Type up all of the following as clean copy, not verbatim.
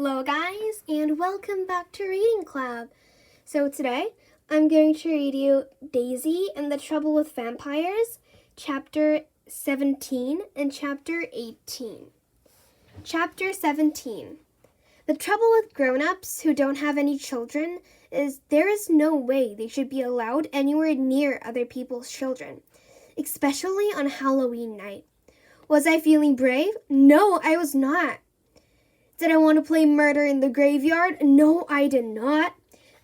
Hello guys, and welcome back to Reading Club. So today, I'm going to read you Daisy and the Trouble with Vampires, Chapter 17 and Chapter 18. Chapter 17. The trouble with grown-ups who don't have any children is there is no way they should be allowed anywhere near other people's children, especially on Halloween night. Was I feeling brave? No, I was not. Did I want to play murder in the graveyard? No, I did not.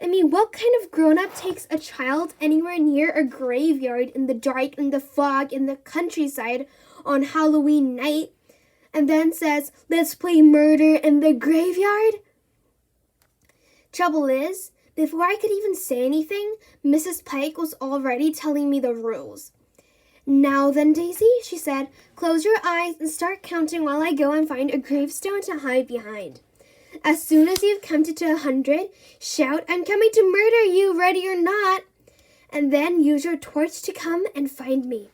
I mean, what kind of grown-up takes a child anywhere near a graveyard in the dark, in the fog, in the countryside on Halloween night, and then says, let's play murder in the graveyard? Trouble is, before I could even say anything, Mrs. Pike was already telling me the rules. Now then, Daisy, she said, close your eyes and start counting while I go and find a gravestone to hide behind. As soon as you've counted to 100, shout, I'm coming to murder you, ready or not. And then use your torch to come and find me.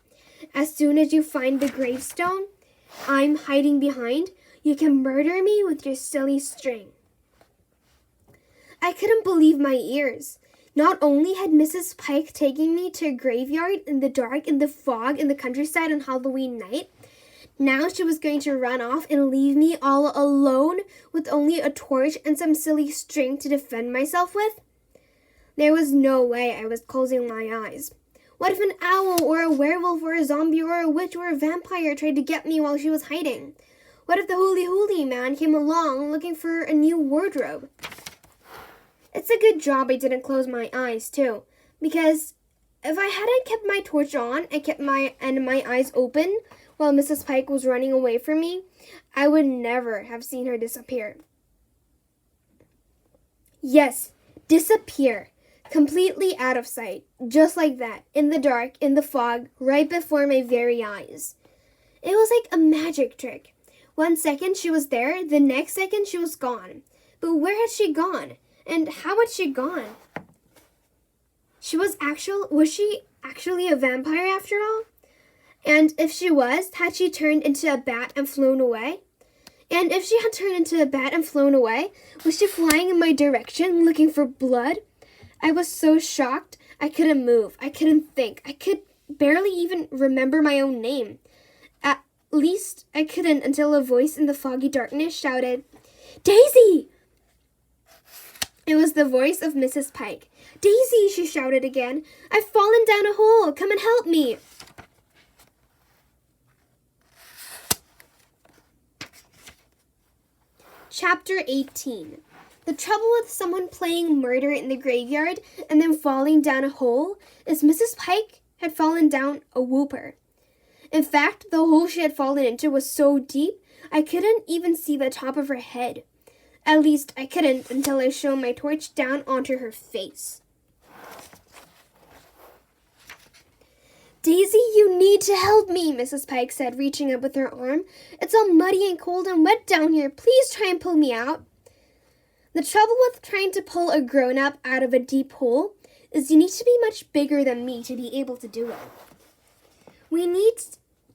As soon as you find the gravestone I'm hiding behind, you can murder me with your silly string. I couldn't believe my ears. Not only had Mrs. Pike taken me to a graveyard in the dark, in the fog, in the countryside on Halloween night, now she was going to run off and leave me all alone with only a torch and some silly string to defend myself with. There was no way I was closing my eyes. What if an owl or a werewolf or a zombie or a witch or a vampire tried to get me while she was hiding? What if the Hooly man came along looking for a new wardrobe? It's a good job I didn't close my eyes, too, because if I hadn't kept my torch on and kept my eyes open while Mrs. Pike was running away from me, I would never have seen her disappear. Yes, disappear, completely out of sight, just like that, in the dark, in the fog, right before my very eyes. It was like a magic trick. 1 second she was there, the next second she was gone. But where had she gone? And how had she gone? Was she actually a vampire after all? And if she was, had she turned into a bat and flown away? And if she had turned into a bat and flown away, was she flying in my direction looking for blood? I was so shocked I couldn't move. I couldn't think. I could barely even remember my own name. At least I couldn't until a voice in the foggy darkness shouted, Daisy! It was the voice of Mrs. Pike. Daisy, she shouted again. I've fallen down a hole. Come and help me. Chapter 18. The trouble with someone playing murder in the graveyard and then falling down a hole is Mrs. Pike had fallen down a whooper. In fact, the hole she had fallen into was so deep I couldn't even see the top of her head. At least I couldn't until I shone my torch down onto her face. Daisy, you need to help me, Mrs. Pike said, reaching up with her arm. It's all muddy and cold and wet down here. Please try and pull me out. The trouble with trying to pull a grown-up out of a deep hole is you need to be much bigger than me to be able to do it. We need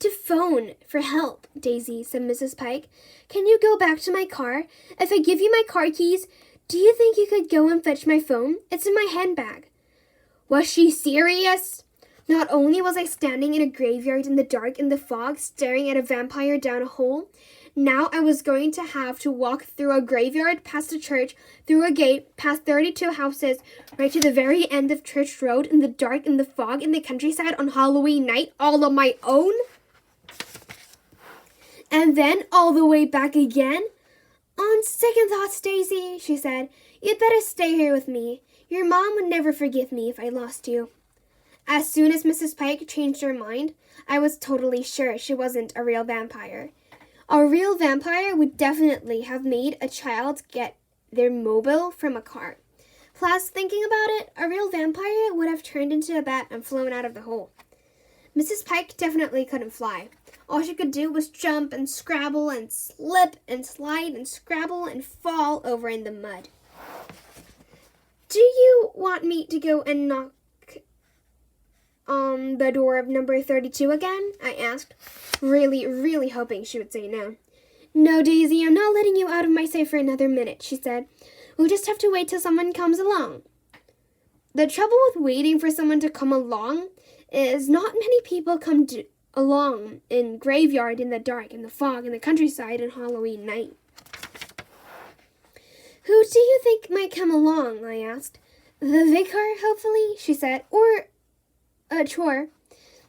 to phone for help, Daisy, said Mrs. Pike. Can you go back to my car? If I give you my car keys, do you think you could go and fetch my phone? It's in my handbag. Was she serious? Not only was I standing in a graveyard in the dark in the fog, staring at a vampire down a hole, now I was going to have to walk through a graveyard, past a church, through a gate, past 32 houses, right to the very end of Church Road in the dark, in the fog, in the countryside on Halloween night, all on my own? And then all the way back again? On second thoughts, Daisy, she said, you'd better stay here with me. Your mom would never forgive me if I lost you. As soon as Mrs. Pike changed her mind, I was totally sure she wasn't a real vampire. A real vampire would definitely have made a child get their mobile from a car. Plus, thinking about it, a real vampire would have turned into a bat and flown out of the hole. Mrs. Pike definitely couldn't fly. All she could do was jump and scrabble and slip and slide and scrabble and fall over in the mud. Do you want me to go and knock on the door of number 32 again? I asked, really hoping she would say no. No, Daisy, I'm not letting you out of my sight for another minute, she said. We'll just have to wait till someone comes along. The trouble with waiting for someone to come along is not many people come along in graveyard, in the dark, in the fog, in the countryside, on Halloween night. Who do you think might come along? I asked. The vicar, hopefully, she said, or a chore.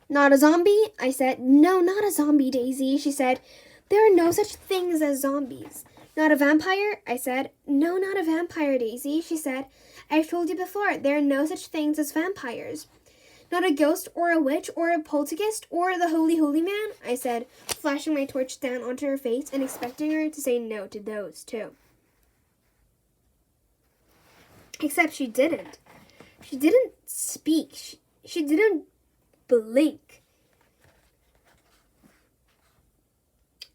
Not a zombie? I said. No, not a zombie, Daisy, she said. There are no such things as zombies. Not a vampire? I said. No, not a vampire, Daisy, she said. I've told you before, there are no such things as vampires. Not a ghost or a witch or a poltergeist or the holy man? I said, flashing my torch down onto her face and expecting her to say no to those too. Except she didn't. She didn't speak. She didn't blink.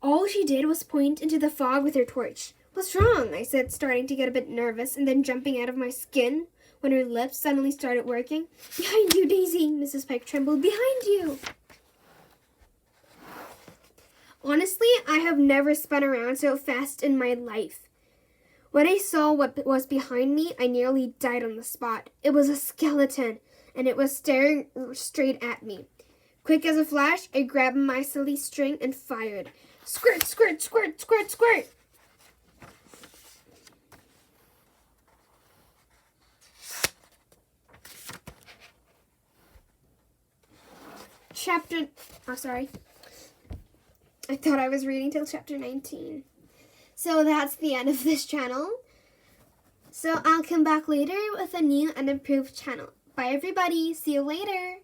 All she did was point into the fog with her torch. What's wrong? I said, starting to get a bit nervous and then jumping out of my skin when her lips suddenly started working. Behind you, Daisy, Mrs. Pike trembled. Behind you. Honestly, I have never spun around so fast in my life. When I saw what was behind me, I nearly died on the spot. It was a skeleton, and it was staring straight at me. Quick as a flash, I grabbed my silly string and fired. Squirt, squirt, squirt, squirt, squirt. I thought I was reading till chapter 19. So that's the end of this channel. So I'll come back later with a new and improved channel. Bye everybody. See you later.